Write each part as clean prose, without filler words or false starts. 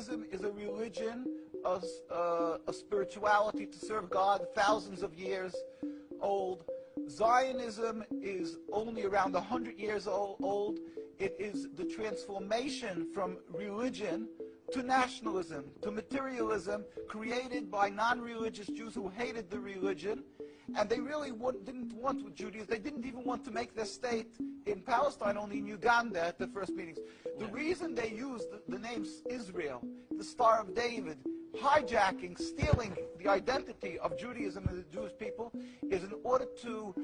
Judaism is a religion, a spirituality to serve God, thousands of years old. Zionism is only around 100 years old. It is the transformation from religion to nationalism, to materialism, created by non-religious Jews who hated the religion, and they really didn't want Judaism. They didn't even want to make their state in Palestine, only in Uganda at the first meetings. The reason they used the name Israel, the Star of David, hijacking, stealing the identity of Judaism and the Jewish people, is in order to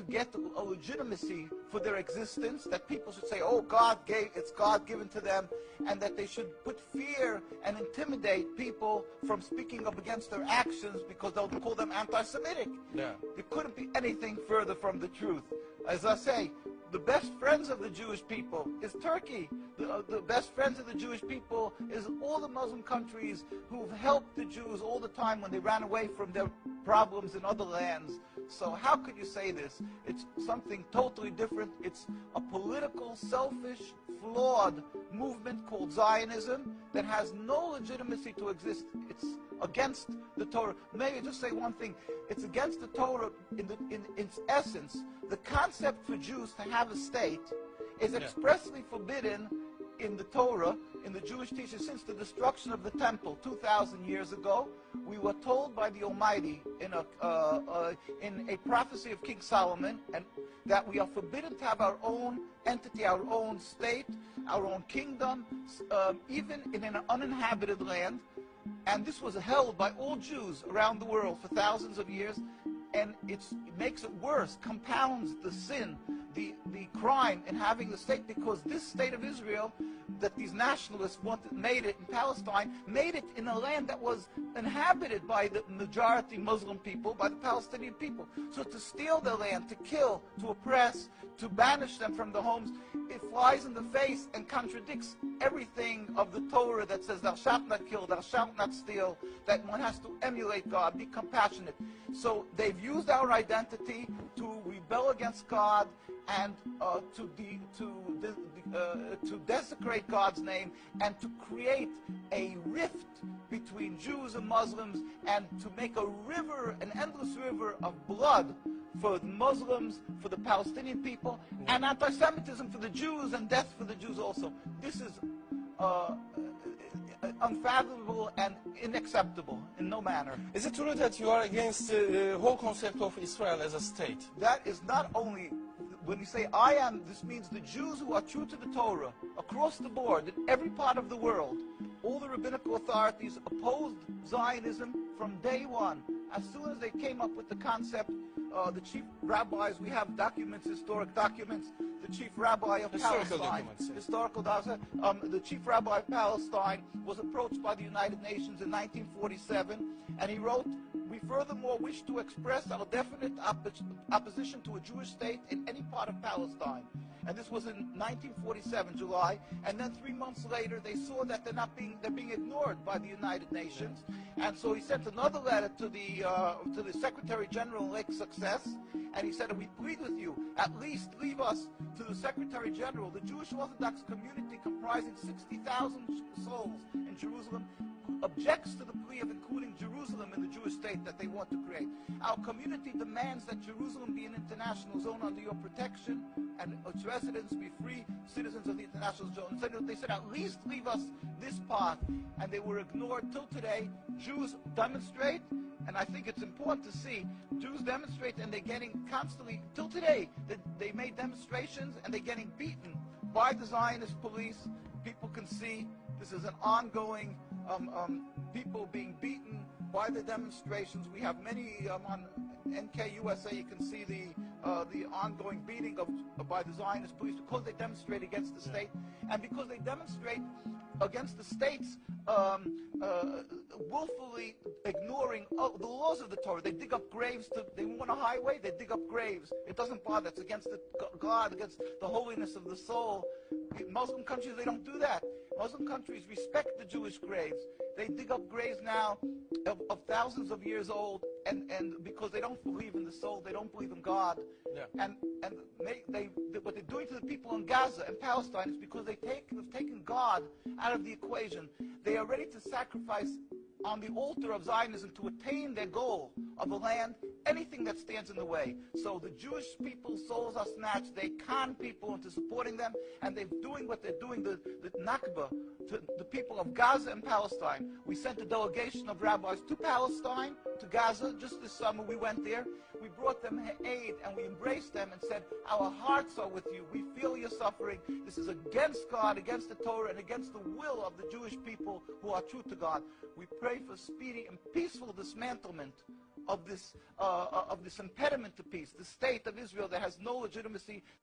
get a legitimacy for their existence, that people should say, oh, it's God given to them, and that they should put fear and intimidate people from speaking up against their actions because they'll call them anti-Semitic. Yeah. It couldn't be anything further from the truth. As I say, the best friends of the Jewish people is Turkey. The best friends of the Jewish people is all the Muslim countries who've helped the Jews all the time when they ran away from their problems in other lands. So how could you say this? It's something totally different. It's a political, selfish, flawed movement called Zionism that has no legitimacy to exist. It's against the Torah. Maybe just say one thing. It's against the Torah in its essence. The concept for Jews to have a state is expressly forbidden in the Torah, in the Jewish teaching, since the destruction of the temple 2,000 years ago. We were told by the Almighty in a prophecy of King Solomon, and that we are forbidden to have our own entity, our own state, our own kingdom, even in an uninhabited land. And this was held by all Jews around the world for thousands of years, and it makes it worse, compounds the sin, the crime in having the state, because this state of Israel that these nationalists made it in Palestine, made it in a land that was inhabited by the majority Muslim people, by the Palestinian people. So to steal their land, to kill, to oppress, to banish them from the homes, it flies in the face and contradicts everything of the Torah that says thou shalt not kill, thou shalt not steal, that one has to emulate God, be compassionate. So they've used our identity to rebel against God and to desecrate God's name, and to create a rift between Jews and Muslims, and to make a river, an endless river of blood for the Muslims, for the Palestinian people, and anti-Semitism for the Jews, and death for the Jews also. This is unfathomable and unacceptable in no manner. Is it true that you are against the whole concept of Israel as a state? That is not only, when you say I am, this means the Jews who are true to the Torah, across the board, in every part of the world. All the rabbinical authorities opposed Zionism from day one. As soon as they came up with the concept, the chief rabbis, we have documents, historic documents, the chief rabbi of Palestine, the chief rabbi of Palestine was approached by the United Nations in 1947, and he wrote, "We furthermore wish to express our definite opposition to a Jewish state in any part of Palestine." And this was in 1947, July. And then 3 months later, they saw that they're being ignored by the United Nations. And so he sent another letter to the Secretary General, Lake Success, and he said, "We plead with you, at least leave us to the Secretary General." The Jewish Orthodox community, comprising 60,000 souls in Jerusalem, objects to the plea of including Jerusalem in the Jewish state that they want to create. Our community demands that Jerusalem be an international zone under your protection, and its residents be free citizens of the international zone. So they said, at least leave us this part, and they were ignored till today. Jews demonstrate, and I think it's important to see, Jews demonstrate, and they're getting constantly, till today, they made demonstrations, and they're getting beaten by the Zionist police. People can see this is an ongoing, people being beaten by the demonstrations. We have many on NKUSA. You can see the ongoing beating by the Zionist police because they demonstrate against the state, and because they demonstrate against the states willfully ignoring the laws of the Torah. They dig up graves. They want a highway, they dig up graves. It doesn't bother. It's against God, against the holiness of the soul. In Muslim countries, they don't do that. Muslim countries respect the Jewish graves. They dig up graves now of thousands of years old, and because they don't believe in the soul, they don't believe in God. Yeah. And what they're doing to the people in Gaza and Palestine is because they've taken God out of the equation. They are ready to sacrifice on the altar of Zionism to attain their goal of a land, anything that stands in the way. So the Jewish people's souls are snatched. They con people into supporting them, and they're doing what they're doing, the Nakba, to the people of Gaza and Palestine. We sent a delegation of rabbis to Palestine, to Gaza, just this summer. We went there. We brought them aid, and we embraced them and said, our hearts are with you. We feel your suffering. This is against God, against the Torah, and against the will of the Jewish people who are true to God. We pray for speedy and peaceful dismantlement of this impediment to peace, the state of Israel that has no legitimacy.